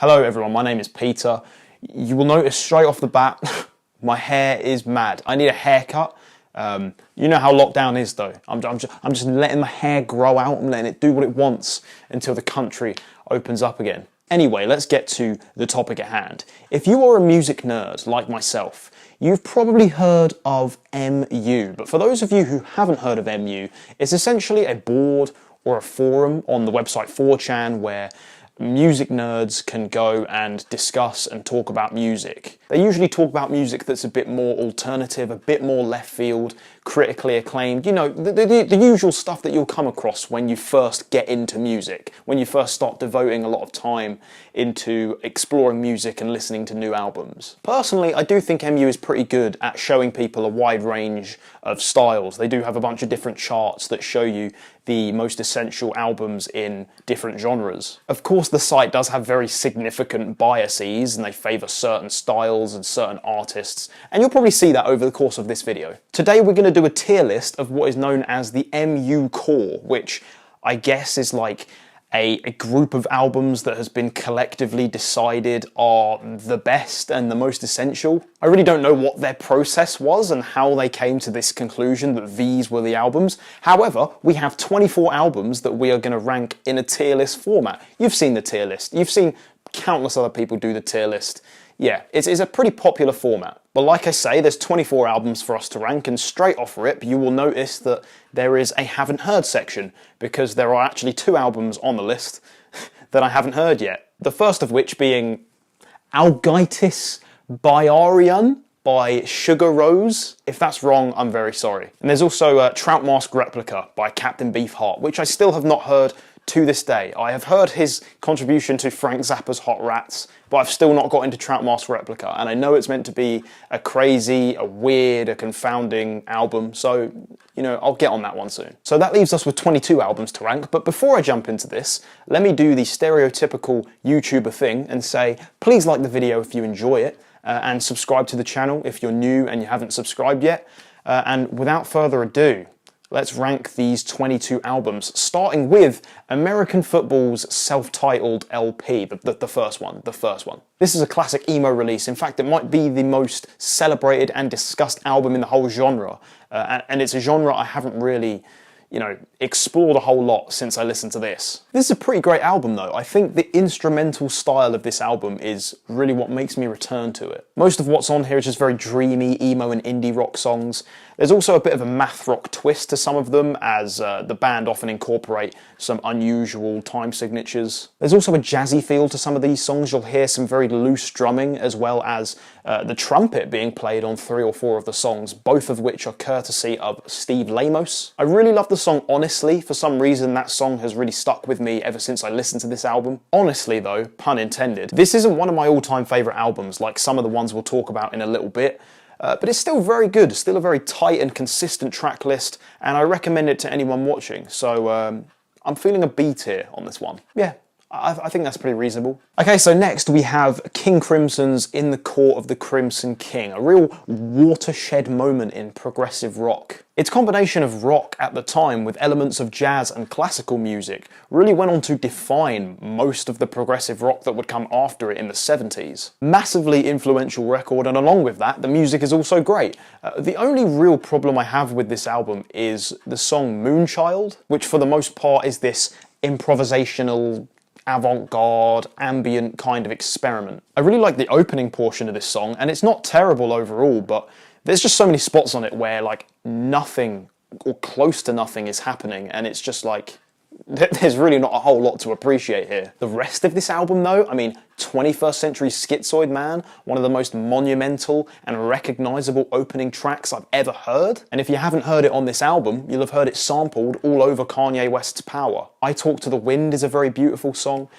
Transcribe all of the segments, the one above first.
Hello everyone, my name is Peter. You will notice straight off the bat, my hair is mad. I need a haircut. You know how lockdown is though. I'm just letting my hair grow out. I'm letting it do what it wants until the country opens up again. Anyway, let's get to the topic at hand. If you are a music nerd like myself, you've probably heard of MU. But for those of you who haven't heard of MU, it's essentially a board or a forum on the website 4chan where music nerds can go and discuss and talk about music. They usually talk about music that's a bit more alternative, a bit more left field, critically acclaimed, you know, the usual stuff that you'll come across when you first get into music, when you first start devoting a lot of time into exploring music and listening to new albums. Personally, I do think MU is pretty good at showing people a wide range of styles. They do have a bunch of different charts that show you the most essential albums in different genres. Of course, the site does have very significant biases and they favour certain styles and certain artists, and you'll probably see that over the course of this video. Today we're going to do a tier list of what is known as the MU Core, which I guess is like a group of albums that has been collectively decided are the best and the most essential. I really don't know what their process was and how they came to this conclusion that these were the albums. However, we have 24 albums that we are going to rank in a tier list format. You've seen the tier list. You've seen countless other people do the tier list. Yeah, it's a pretty popular format. But like I say, there's 24 albums for us to rank, and straight off rip, you will notice that there is a haven't heard section, because there are actually 2 albums on the list that I haven't heard yet. The first of which being Algitis Bjrk by Sugar Rose. If that's wrong, I'm very sorry. And there's also Trout Mask Replica by Captain Beefheart, which I still have not heard to this day. I have heard his contribution to Frank Zappa's Hot Rats, but I've still not got into Trout Mask Replica, and I know it's meant to be a crazy, a weird, a confounding album, so, you know, I'll get on that one soon. So that leaves us with 22 albums to rank, but before I jump into this, let me do the stereotypical YouTuber thing and say, please like the video if you enjoy it, and subscribe to the channel if you're new and you haven't subscribed yet, and without further ado, let's rank these 22 albums, starting with American Football's self-titled LP, the first one. This is a classic emo release. In fact, it might be the most celebrated and discussed album in the whole genre, and it's a genre I haven't really, you know, explored a whole lot since I listened to this. This is a pretty great album though. I think the instrumental style of this album is really what makes me return to it. Most of what's on here is just very dreamy, emo and indie rock songs. There's also a bit of a math rock twist to some of them, as the band often incorporate some unusual time signatures. There's also a jazzy feel to some of these songs. You'll hear some very loose drumming, as well as the trumpet being played on 3 or 4 of the songs, both of which are courtesy of Steve Lamos. I really love the song Honestly. For some reason, that song has really stuck with me ever since I listened to this album. Honestly though, pun intended, this isn't one of my all-time favourite albums like some of the ones we'll talk about in a little bit, but it's still very good, still a very tight and consistent track list, and I recommend it to anyone watching, so I'm feeling a B tier on this one. Yeah, I think that's pretty reasonable. Okay, so next we have King Crimson's In the Court of the Crimson King, a real watershed moment in progressive rock. Its combination of rock at the time with elements of jazz and classical music really went on to define most of the progressive rock that would come after it in the 70s. Massively influential record, and along with that, the music is also great. The only real problem I have with this album is the song Moonchild, which for the most part is this improvisational, avant-garde, ambient kind of experiment. I really like the opening portion of this song, and it's not terrible overall, but there's just so many spots on it where like nothing or close to nothing is happening, and it's just like, there's really not a whole lot to appreciate here. The rest of this album though, I mean, 21st Century Schizoid Man, one of the most monumental and recognisable opening tracks I've ever heard. And if you haven't heard it on this album, you'll have heard it sampled all over Kanye West's Power. I Talk to the Wind is a very beautiful song.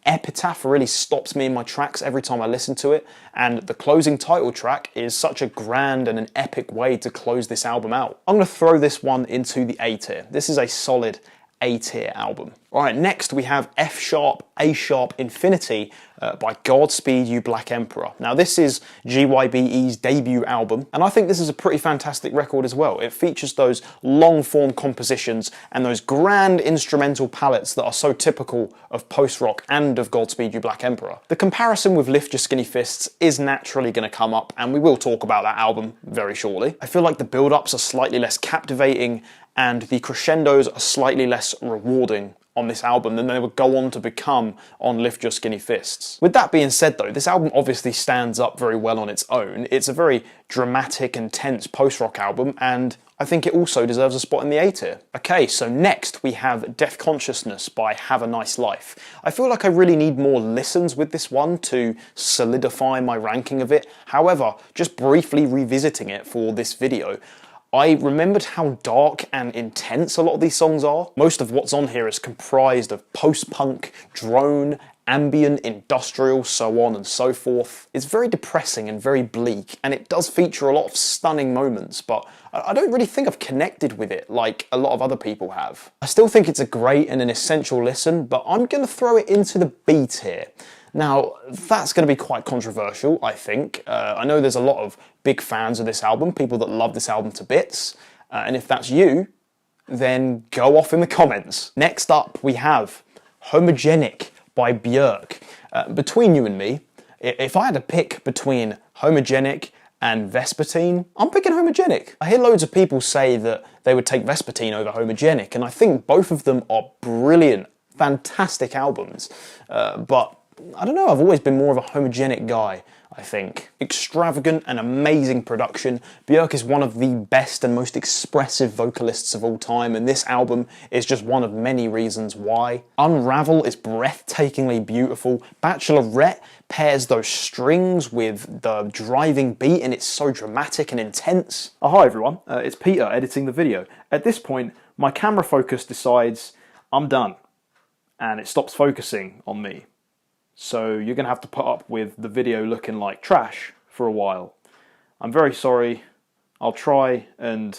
Epitaph really stops me in my tracks every time I listen to it. And the closing title track is such a grand and an epic way to close this album out. I'm going to throw this one into the A tier. This is a solid A tier album. Alright, next we have F sharp, A sharp, Infinity by Godspeed You Black Emperor. Now this is GYBE's debut album, and I think this is a pretty fantastic record as well. It features those long-form compositions and those grand instrumental palettes that are so typical of post-rock and of Godspeed You Black Emperor. The comparison with Lift Your Skinny Fists is naturally going to come up, and we will talk about that album very shortly. I feel like the build-ups are slightly less captivating and the crescendos are slightly less rewarding on this album than they would go on to become on Lift Your Skinny Fists. With that being said though, this album obviously stands up very well on its own. It's a very dramatic and tense post-rock album, and I think it also deserves a spot in the A tier. Okay, so next we have Deaf Consciousness by Have a Nice Life. I feel like I really need more listens with this one to solidify my ranking of it. However, just briefly revisiting it for this video, I remembered how dark and intense a lot of these songs are. Most of what's on here is comprised of post-punk, drone, ambient, industrial, so on and so forth. It's very depressing and very bleak, and it does feature a lot of stunning moments, but I don't really think I've connected with it like a lot of other people have. I still think it's a great and an essential listen, but I'm going to throw it into the B tier. Now, that's going to be quite controversial, I think. I know there's a lot of big fans of this album, people that love this album to bits, and if that's you, then go off in the comments. Next up, we have Homogenic by Bjrk. Between you and me, if I had to pick between Homogenic and Vespertine, I'm picking Homogenic. I hear loads of people say that they would take Vespertine over Homogenic, and I think both of them are brilliant, fantastic albums, but I don't know, I've always been more of a Homogenic guy, I think. Extravagant and amazing production. Bjrk is one of the best and most expressive vocalists of all time, and this album is just one of many reasons why. Unravel is breathtakingly beautiful. Bachelorette pairs those strings with the driving beat, and it's so dramatic and intense. Oh, hi everyone, it's Peter editing the video. At this point, my camera focus decides I'm done, and it stops focusing on me. So you're going to have to put up with the video looking like trash for a while. I'm very sorry. I'll try and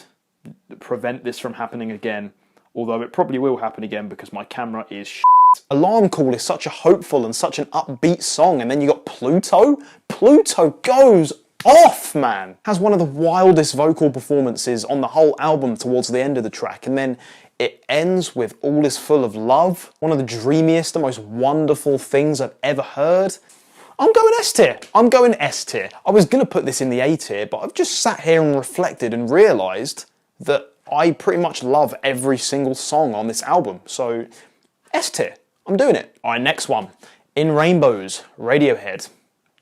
prevent this from happening again, although it probably will happen again because my camera is shit. Alarm Call is such a hopeful and such an upbeat song, and then you got Pluto. Pluto goes off, man! Has one of the wildest vocal performances on the whole album towards the end of the track, and then it ends with All Is Full of Love, one of the dreamiest and most wonderful things I've ever heard. I'm going S tier. I'm going S tier. I was going to put this in the A tier, but I've just sat here and reflected and realised that I pretty much love every single song on this album, so S tier. I'm doing it. Alright, next one. In Rainbows, Radiohead.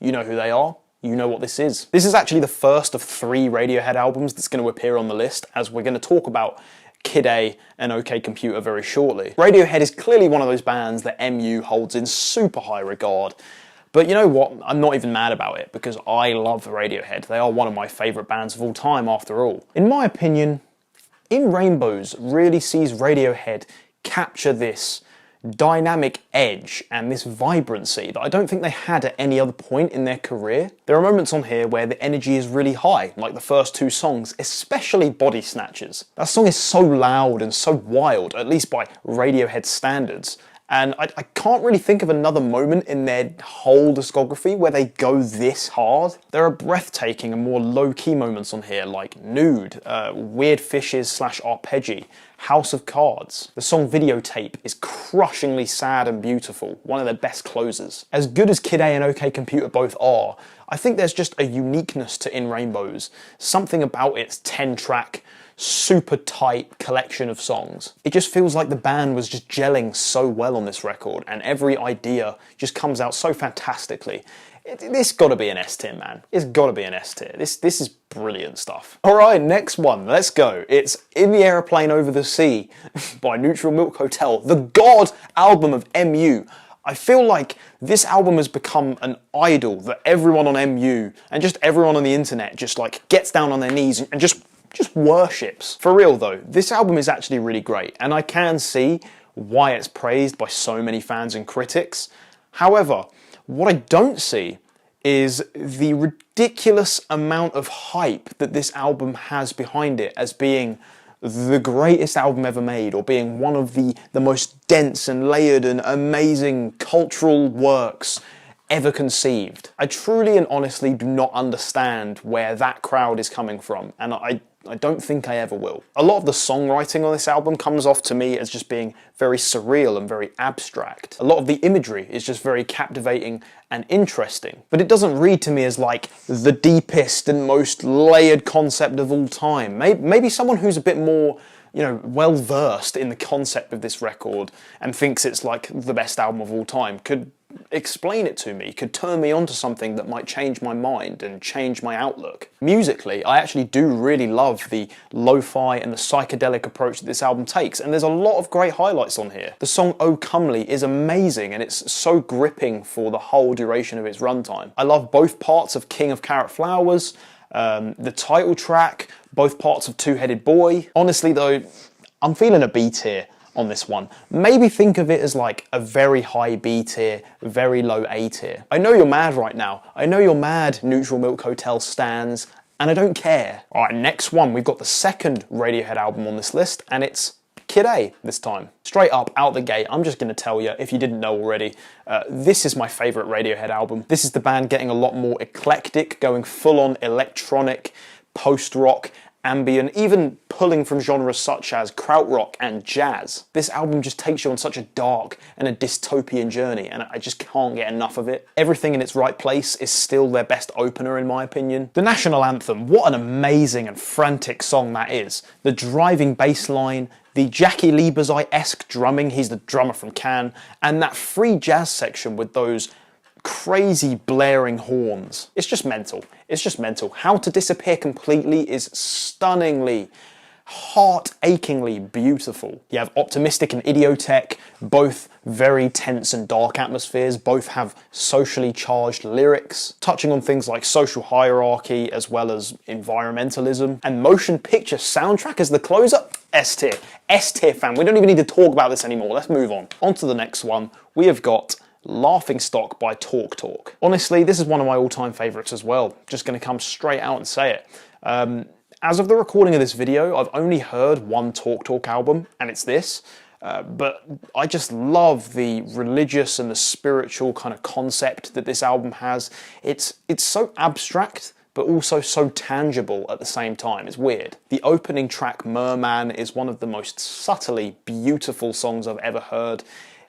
You know who they are. You know what this is. This is actually the first of 3 Radiohead albums that's going to appear on the list, as we're going to talk about Kid A and OK Computer very shortly. Radiohead is clearly one of those bands that MU holds in super high regard. But you know what? I'm not even mad about it because I love Radiohead. They are one of my favourite bands of all time after all. In my opinion, In Rainbows really sees Radiohead capture this dynamic edge and this vibrancy that I don't think they had at any other point in their career. There are moments on here where the energy is really high, like the first 2 songs, especially Body Snatchers. That song is so loud and so wild, at least by Radiohead standards, and I can't really think of another moment in their whole discography where they go this hard. There are breathtaking and more low-key moments on here like Nude, Weird Fishes / Arpeggi, House of Cards. The song Videotape is crushingly sad and beautiful, one of their best closers. As good as Kid A and OK Computer both are, I think there's just a uniqueness to In Rainbows, something about its 10-track, super tight collection of songs. It just feels like the band was just gelling so well on this record, and every idea just comes out so fantastically. This gotta be an S tier, man. It's gotta be an S tier. This is brilliant stuff. Alright, next one, let's go. It's In the Aeroplane Over the Sea by Neutral Milk Hotel, the God album of MU. I feel like this album has become an idol that everyone on MU and just everyone on the internet just like gets down on their knees and just worships. For real though, this album is actually really great, and I can see why it's praised by so many fans and critics. However, what I don't see is the ridiculous amount of hype that this album has behind it as being the greatest album ever made, or being one of the most dense and layered and amazing cultural works ever conceived. I truly and honestly do not understand where that crowd is coming from, and I don't think I ever will. A lot of the songwriting on this album comes off to me as just being very surreal and very abstract. A lot of the imagery is just very captivating and interesting, but it doesn't read to me as like the deepest and most layered concept of all time. Maybe someone who's a bit more, you know, well versed in the concept of this record and thinks it's like the best album of all time could explain it to me, could turn me on to something that might change my mind and change my outlook. Musically, I actually do really love the lo-fi and the psychedelic approach that this album takes, and there's a lot of great highlights on here. The song Oh Comely is amazing, and it's so gripping for the whole duration of its runtime. I love both parts of King of Carrot Flowers, the title track, both parts of Two-Headed Boy. Honestly though, I'm feeling a B tier on this one. Maybe think of it as like a very high B tier, very low A tier. I know you're mad right now. I know you're mad, Neutral Milk Hotel stans, and I don't care. All right, next one, we've got the second Radiohead album on this list, and it's Kid A this time. Straight up, out the gate, I'm just gonna tell you, if you didn't know already, this is my favorite Radiohead album. This is the band getting a lot more eclectic, going full on electronic, post-rock, ambient, even pulling from genres such as krautrock and jazz. This album just takes you on such a dark and a dystopian journey, and I just can't get enough of it. Everything in its right place is still their best opener in my opinion. The national anthem, what an amazing and frantic song that is. The driving bass line, the Jackie Lieberzeit-esque drumming, he's the drummer from Can, and that free jazz section with those crazy blaring horns. It's just mental. It's just mental. How to Disappear Completely is stunningly, heart-achingly beautiful. You have Optimistic and Idiotech, both very tense and dark atmospheres, both have socially charged lyrics, touching on things like social hierarchy as well as environmentalism. And Motion Picture Soundtrack as the closer, S tier. S tier, fam. We don't even need to talk about this anymore. Let's move on. On to the next one. We have got Laughingstock by Talk Talk. Honestly, this is one of my all-time favourites as well. Just going to come straight out and say it. As of the recording of this video, I've only heard one Talk Talk album, and it's this. But I just love the religious and the spiritual kind of concept that this album has. It's so abstract, but also so tangible at the same time. It's weird. The opening track, Merman, is one of the most subtly beautiful songs I've ever heard.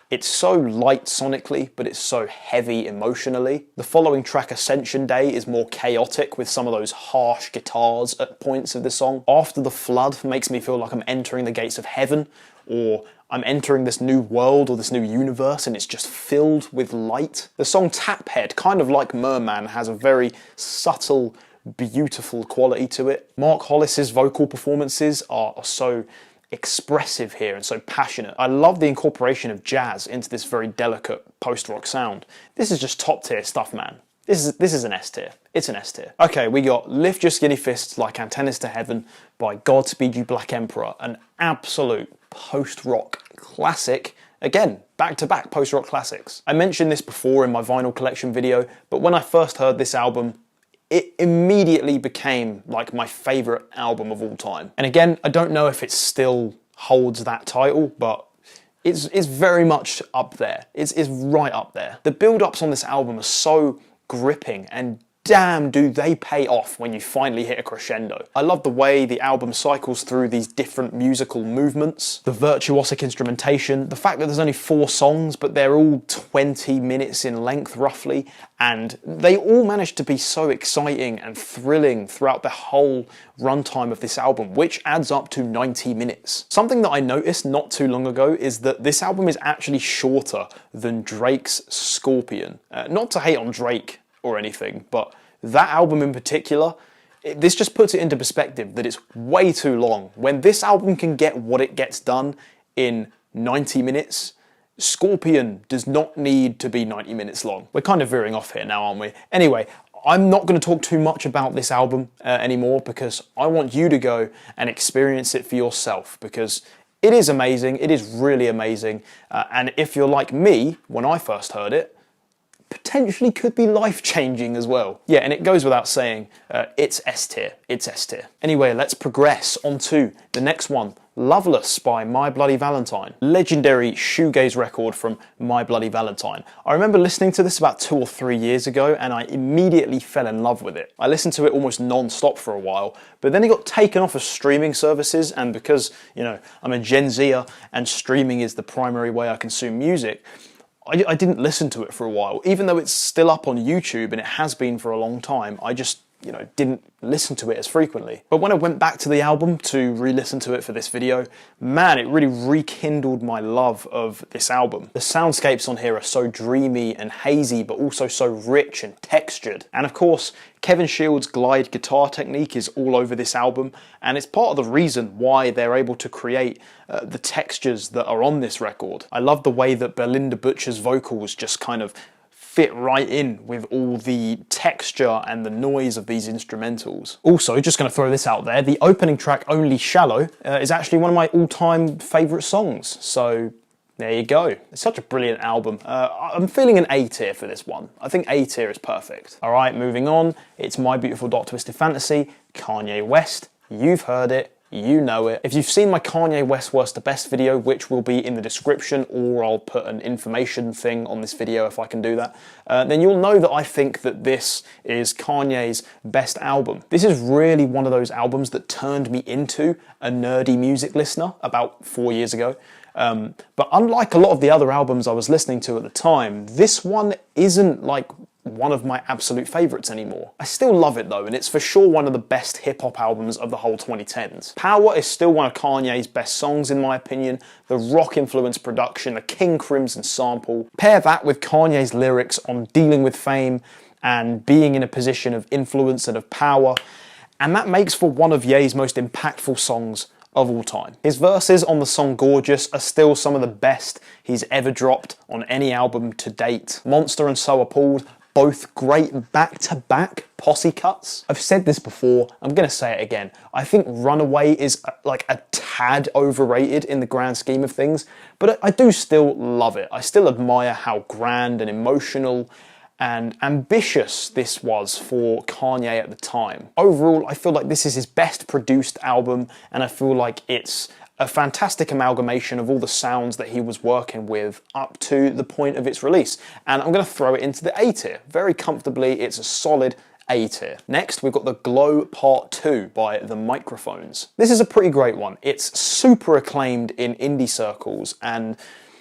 It's so light sonically, but it's so heavy emotionally. The following track, Ascension Day, is more chaotic with some of those harsh guitars at points of the song. After the Flood makes me feel like I'm entering the gates of heaven, or I'm entering this new world or this new universe and it's just filled with light. The song Taphead, kind of like Merman, has a very subtle, beautiful quality to it. Mark Hollis's vocal performances are so expressive here and so passionate. I love the incorporation of jazz into this very delicate post-rock sound. This is just top tier stuff, man. This is an S tier. It's an S tier. Okay, we got Lift Your Skinny Fists Like Antennas to Heaven by Godspeed You Black Emperor, an absolute post-rock classic. Again, back-to-back post-rock classics. I mentioned this before in my vinyl collection video, but when I first heard this album, it immediately became like my favourite album of all time. And again, I don't know if it still holds that title, but it's very much up there. It's right up there. The build-ups on this album are so gripping, and damn do they pay off when you finally hit a crescendo. I love the way the album cycles through these different musical movements, the virtuosic instrumentation, the fact that there's only 4 songs, but they're all 20 minutes in length roughly, and they all manage to be so exciting and thrilling throughout the whole runtime of this album, which adds up to 90 minutes. Something that I noticed not too long ago is that this album is actually shorter than Drake's Scorpion. Not to hate on Drake or anything, but that album in particular, this just puts it into perspective that it's way too long. When this album can get what it gets done in 90 minutes, Scorpion does not need to be 90 minutes long. We're kind of veering off here now, aren't we? Anyway, I'm not going to talk too much about this album anymore, because I want you to go and experience it for yourself, because it is amazing, it is really amazing, and if you're like me, when I first heard it, potentially could be life-changing as well. Yeah, and it goes without saying, it's S tier, it's S tier. Anyway, let's progress on to the next one. Loveless by My Bloody Valentine. Legendary shoegaze record from My Bloody Valentine. I remember listening to this about 2 or 3 years ago and I immediately fell in love with it. I listened to it almost non-stop for a while, but then it got taken off of streaming services, and because, you know, I'm a Gen Zer and streaming is the primary way I consume music, I didn't listen to it for a while. Even though it's still up on YouTube and it has been for a long time, I just, you know, didn't listen to it as frequently. But when I went back to the album to re-listen to it for this video, man, it really rekindled my love of this album. The soundscapes on here are so dreamy and hazy, but also so rich and textured. And of course, Kevin Shields' glide guitar technique is all over this album, and it's part of the reason why they're able to create the textures that are on this record. I love the way that Belinda Butcher's vocals just kind of fit right in with all the texture and the noise of these instrumentals. Also, just going to throw this out there, the opening track, Only Shallow, is actually one of my all-time favourite songs, so there you go. It's such a brilliant album. I'm feeling an A tier for this one. I think A tier is perfect. Alright, moving on, it's My Beautiful Dark Twisted Fantasy, Kanye West. You've heard it. You know it. If you've seen my Kanye West Worst to Best video, which will be in the description, or I'll put an information thing on this video if I can do that, then you'll know that I think that this is Kanye's best album. This is really one of those albums that turned me into a nerdy music listener about 4 years ago. But unlike a lot of the other albums I was listening to at the time, this one isn't like one of my absolute favourites anymore. I still love it though, and it's for sure one of the best hip-hop albums of the whole 2010s. Power is still one of Kanye's best songs in my opinion. The rock-influenced production, the King Crimson sample. Pair that with Kanye's lyrics on dealing with fame and being in a position of influence and of power, and that makes for one of Ye's most impactful songs of all time. His verses on the song Gorgeous are still some of the best he's ever dropped on any album to date. Monster and So Appalled, both great back-to-back posse cuts. I've said this before, I'm gonna say it again. I think Runaway is like a tad overrated in the grand scheme of things, but I do still love it. I still admire how grand and emotional and ambitious this was for Kanye at the time. Overall, I feel like this is his best produced album, and I feel like it's a fantastic amalgamation of all the sounds that he was working with up to the point of its release. And I'm going to throw it into the A tier. Very comfortably, it's a solid A tier. Next, we've got The Glow Part 2 by The Microphones. This is a pretty great one. It's super acclaimed in indie circles, and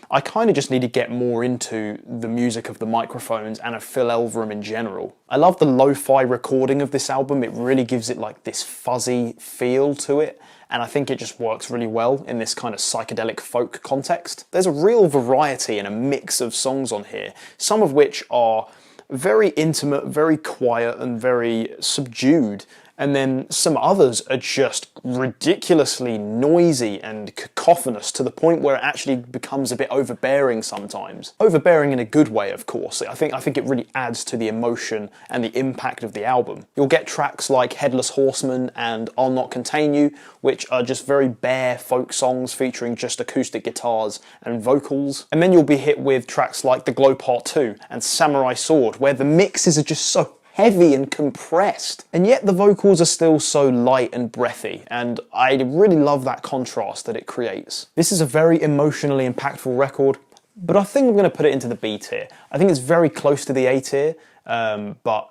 I kind of just need to get more into the music of The Microphones and of Phil Elverum in general. I love the lo-fi recording of this album. It really gives it like this fuzzy feel to it, and I think it just works really well in this kind of psychedelic folk context. There's a real variety and a mix of songs on here, some of which are very intimate, very quiet, and very subdued. And then some others are just ridiculously noisy and cacophonous to the point where it actually becomes a bit overbearing sometimes. Overbearing in a good way, of course. I think it really adds to the emotion and the impact of the album. You'll get tracks like Headless Horseman and I'll Not Contain You, which are just very bare folk songs featuring just acoustic guitars and vocals. And then you'll be hit with tracks like The Glow Part 2 and Samurai Sword, where the mixes are just so heavy and compressed, and yet the vocals are still so light and breathy, and I really love that contrast that it creates. This is a very emotionally impactful record, but I think I'm going to put it into the B tier. I think it's very close to the A tier, but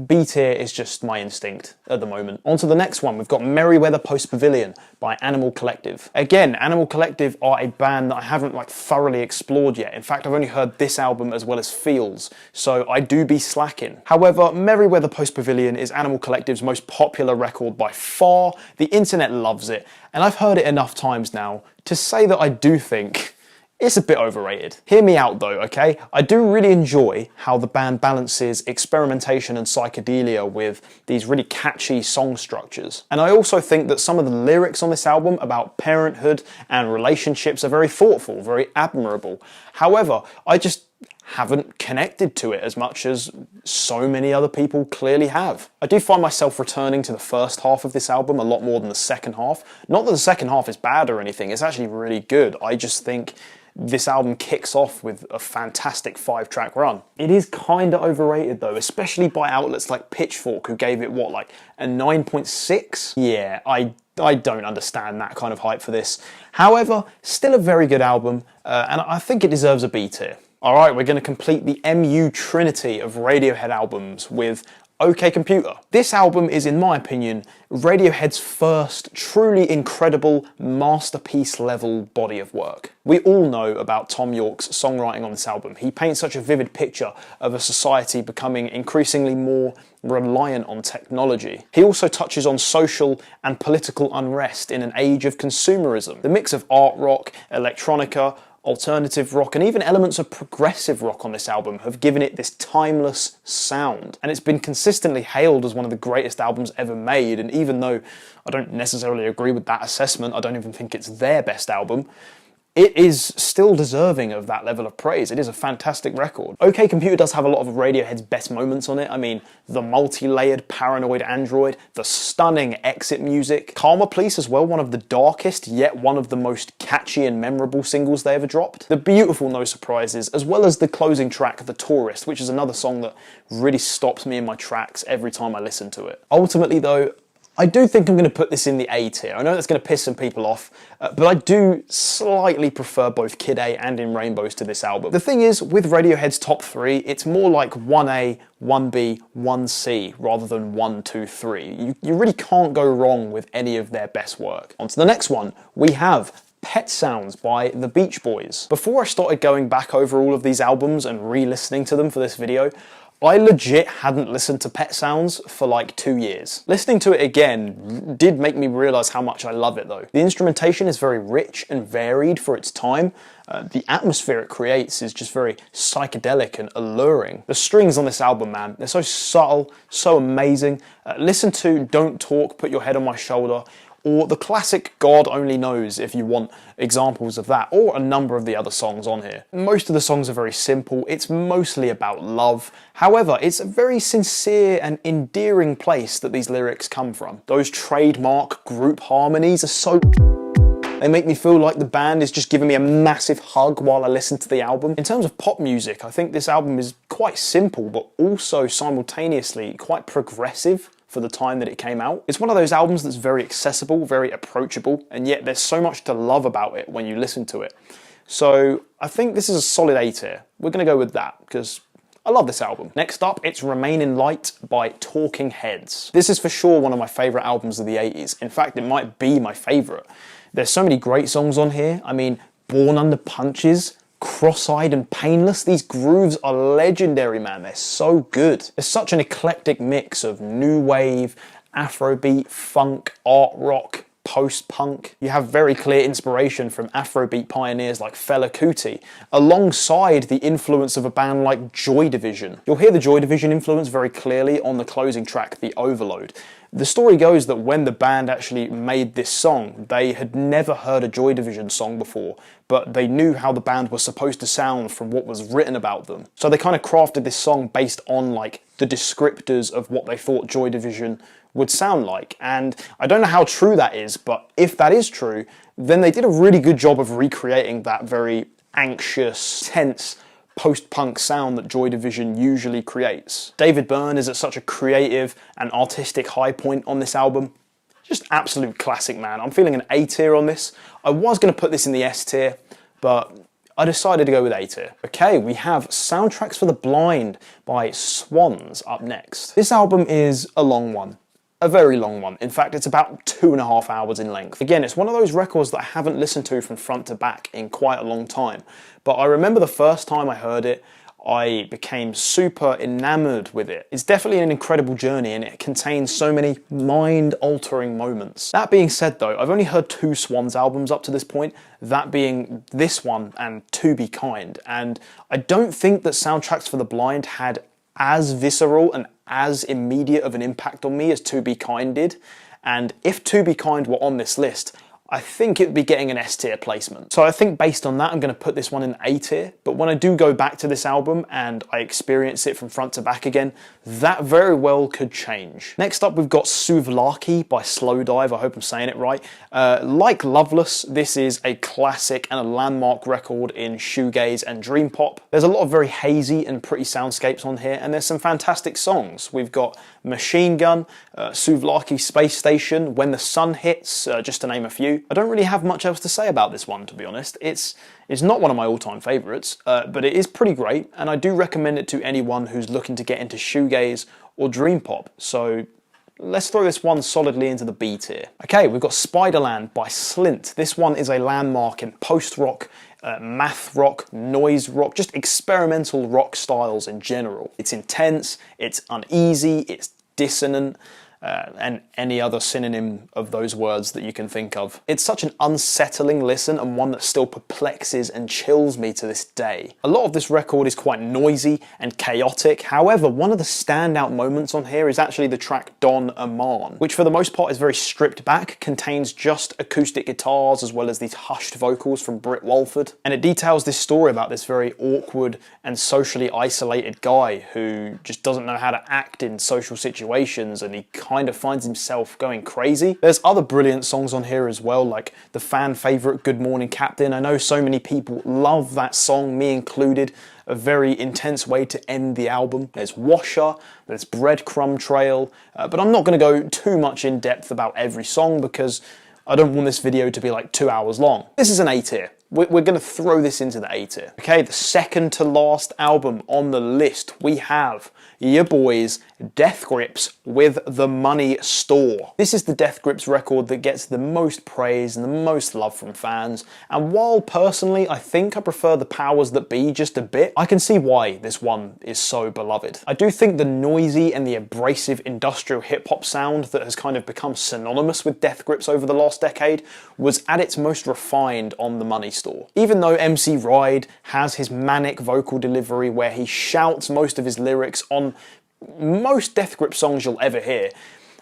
B tier is just my instinct at the moment. On to the next one, we've got Merryweather Post Pavilion by Animal Collective. Again, Animal Collective are a band that I haven't like thoroughly explored yet. In fact, I've only heard this album as well as Feels, so I do be slacking. However, Merryweather Post Pavilion is Animal Collective's most popular record by far. The internet loves it, and I've heard it enough times now to say that I do think it's a bit overrated. Hear me out though, okay? I do really enjoy how the band balances experimentation and psychedelia with these really catchy song structures. And I also think that some of the lyrics on this album about parenthood and relationships are very thoughtful, very admirable. However, I just haven't connected to it as much as so many other people clearly have. I do find myself returning to the first half of this album a lot more than the second half. Not that the second half is bad or anything, it's actually really good. I just think this album kicks off with a fantastic 5-track run. It is kind of overrated though, especially by outlets like Pitchfork, who gave it what, like a 9.6? Yeah, I don't understand that kind of hype for this. However, still a very good album, and I think it deserves a B tier. Alright, we're going to complete the MU trinity of Radiohead albums with OK Computer. This album is, in my opinion, Radiohead's first truly incredible masterpiece level body of work. We all know about Thom Yorke's songwriting on this album. He paints such a vivid picture of a society becoming increasingly more reliant on technology. He also touches on social and political unrest in an age of consumerism. The mix of art rock, electronica, alternative rock, and even elements of progressive rock on this album have given it this timeless sound. And it's been consistently hailed as one of the greatest albums ever made, and even though I don't necessarily agree with that assessment, I don't even think it's their best album, it is still deserving of that level of praise. It is a fantastic record. OK Computer does have a lot of Radiohead's best moments on it. I mean, the multi-layered Paranoid Android, the stunning exit music, Karma Police as well, one of the darkest yet one of the most catchy and memorable singles they ever dropped. The beautiful No Surprises, as well as the closing track, The Tourist, which is another song that really stops me in my tracks every time I listen to it. Ultimately though, I do think I'm going to put this in the A tier. I know that's going to piss some people off, but I do slightly prefer both Kid A and In Rainbows to this album. The thing is, with Radiohead's top 3, it's more like 1A, 1B, 1C, rather than 1, 2, 3. You really can't go wrong with any of their best work. On to the next one, we have Pet Sounds by the Beach Boys. Before I started going back over all of these albums and re-listening to them for this video, I legit hadn't listened to Pet Sounds for like 2 years. Listening to it again did make me realise how much I love it though. The instrumentation is very rich and varied for its time. The atmosphere it creates is just very psychedelic and alluring. The strings on this album, man, they're so subtle, so amazing. Listen to Don't Talk, Put Your Head on My Shoulder, or the classic God Only Knows if you want examples of that, or a number of the other songs on here. Most of the songs are very simple, it's mostly about love. However, it's a very sincere and endearing place that these lyrics come from. Those trademark group harmonies are so... They make me feel like the band is just giving me a massive hug while I listen to the album. In terms of pop music, I think this album is quite simple, but also simultaneously quite progressive for the time that it came out. It's one of those albums that's very accessible, very approachable, and yet there's so much to love about it when you listen to it. So I think this is a solid A tier. We're gonna go with that, because I love this album. Next up, it's Remain in Light by Talking Heads. This is for sure one of my favourite albums of the 80s. In fact, it might be my favourite. There's so many great songs on here. I mean, Born Under Punches, Cross-Eyed and Painless, these grooves are legendary, man. They're so good. There's such an eclectic mix of new wave, Afrobeat, funk, art rock, post-punk. You have very clear inspiration from Afrobeat pioneers like Fela Kuti, alongside the influence of a band like Joy Division. You'll hear the Joy Division influence very clearly on the closing track, The Overload. The story goes that when the band actually made this song, they had never heard a Joy Division song before, but they knew how the band was supposed to sound from what was written about them. So they kind of crafted this song based on like the descriptors of what they thought Joy Division would sound like. And I don't know how true that is, but if that is true, then they did a really good job of recreating that very anxious, tense, post-punk sound that Joy Division usually creates. David Byrne is at such a creative and artistic high point on this album. Just absolute classic, man. I'm feeling an A tier on this. I was going to put this in the S tier, but I decided to go with A tier. Okay, we have Soundtracks for the Blind by Swans up next. This album is a long one. A very long one. In fact, it's about 2.5 hours in length. Again, it's one of those records that I haven't listened to from front to back in quite a long time. But I remember the first time I heard it, I became super enamored with it. It's definitely an incredible journey and it contains so many mind-altering moments. That being said though, I've only heard 2 Swans albums up to this point, that being this one and To Be Kind. And I don't think that Soundtracks for the Blind had as visceral and as immediate of an impact on me as To Be Kind did. And if To Be Kind were on this list, I think it'd be getting an S tier placement. So I think based on that, I'm going to put this one in A tier. But when I do go back to this album and I experience it from front to back again, that very well could change. Next up, we've got Slowdive by Slowdive. I hope I'm saying it right. Like Loveless, this is a classic and a landmark record in shoegaze and dream pop. There's a lot of very hazy and pretty soundscapes on here, and there's some fantastic songs. We've got Machine Gun, Slowdive Space Station, When the Sun Hits, just to name a few. I don't really have much else to say about this one, to be honest. It's not one of my all-time favourites, but it is pretty great, and I do recommend it to anyone who's looking to get into shoegaze or dream pop. So let's throw this one solidly into the B tier. Okay, we've got Spiderland by Slint. This one is a landmark in post-rock, math rock, noise rock, just experimental rock styles in general. It's intense, it's uneasy, it's dissonant, and any other synonym of those words that you can think of. It's such an unsettling listen, and one that still perplexes and chills me to this day. A lot of this record is quite noisy and chaotic. However, one of the standout moments on here is actually the track Don Aman, which for the most part is very stripped back, contains just acoustic guitars as well as these hushed vocals from Britt Walford. And it details this story about this very awkward and socially isolated guy who just doesn't know how to act in social situations, and he kind of finds himself going crazy. There's other brilliant songs on here as well, like the fan favourite Good Morning Captain. I know so many people love that song, me included. A very intense way to end the album. There's Washer, there's Breadcrumb Trail, but I'm not going to go too much in depth about every song because I don't want this video to be like 2 hours long. This is an A tier. We're going to throw this into the A tier. Okay, the second to last album on the list, we have your boys Death Grips with The Money Store. This is the Death Grips record that gets the most praise and the most love from fans, and while personally I think I prefer the Powers That Be just a bit, I can see why this one is so beloved. I do think the noisy and the abrasive industrial hip-hop sound that has kind of become synonymous with Death Grips over the last decade was at its most refined on The Money Store. Even though MC Ride has his manic vocal delivery where he shouts most of his lyrics on most Death Grip songs you'll ever hear,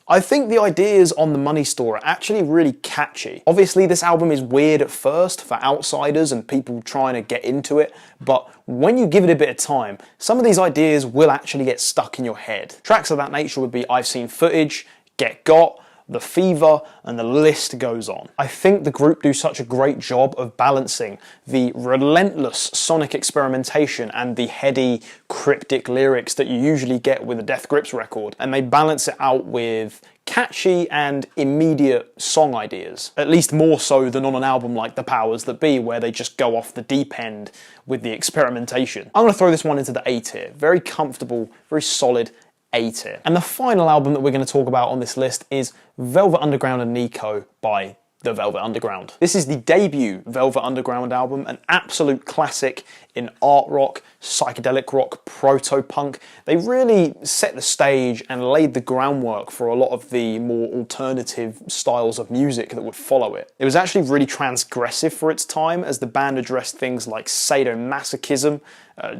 I think the ideas on The Money Store are actually really catchy. Obviously this album is weird at first for outsiders and people trying to get into it, but when you give it a bit of time, some of these ideas will actually get stuck in your head. Tracks of that nature would be I've Seen Footage, Get Got, The Fever, and the list goes on. I think the group do such a great job of balancing the relentless sonic experimentation and the heady, cryptic lyrics that you usually get with a Death Grips record, and they balance it out with catchy and immediate song ideas, at least more so than on an album like The Powers That Be, where they just go off the deep end with the experimentation. I'm going to throw this one into the A tier. Very comfortable, very solid A tier. And the final album that we're going to talk about on this list is Velvet Underground and Nico by The Velvet Underground. This is the debut Velvet Underground album, an absolute classic in art rock, psychedelic rock, proto-punk. They really set the stage and laid the groundwork for a lot of the more alternative styles of music that would follow it. It was actually really transgressive for its time, as the band addressed things like sadomasochism,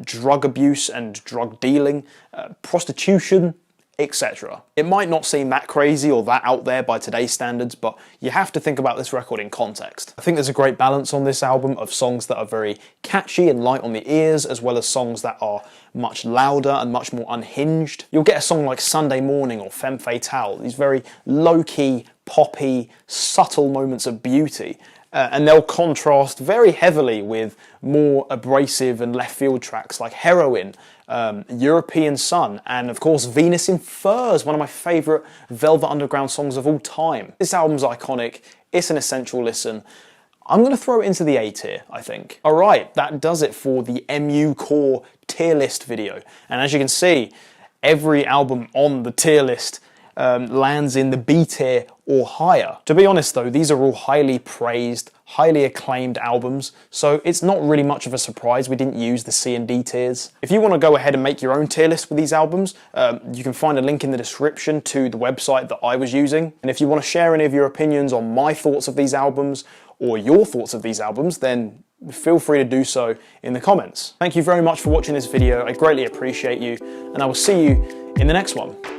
drug abuse and drug dealing, prostitution, etc. It might not seem that crazy or that out there by today's standards, but you have to think about this record in context. I think there's a great balance on this album of songs that are very catchy and light on the ears, as well as songs that are much louder and much more unhinged. You'll get a song like Sunday Morning or Femme Fatale, these very low-key, poppy, subtle moments of beauty. And they'll contrast very heavily with more abrasive and left field tracks like Heroin, European Sun, and of course Venus in Furs, one of my favourite Velvet Underground songs of all time. This album's iconic, it's an essential listen. I'm going to throw it into the A tier, I think. Alright, that does it for the MU Core tier list video. And as you can see, every album on the tier list lands in the B tier or higher. To be honest though, these are all highly praised, highly acclaimed albums, so it's not really much of a surprise we didn't use the C and D tiers. If you want to go ahead and make your own tier list with these albums, you can find a link in the description to the website that I was using. And if you want to share any of your opinions on my thoughts of these albums, or your thoughts of these albums, then feel free to do so in the comments. Thank you very much for watching this video, I greatly appreciate you, and I will see you in the next one.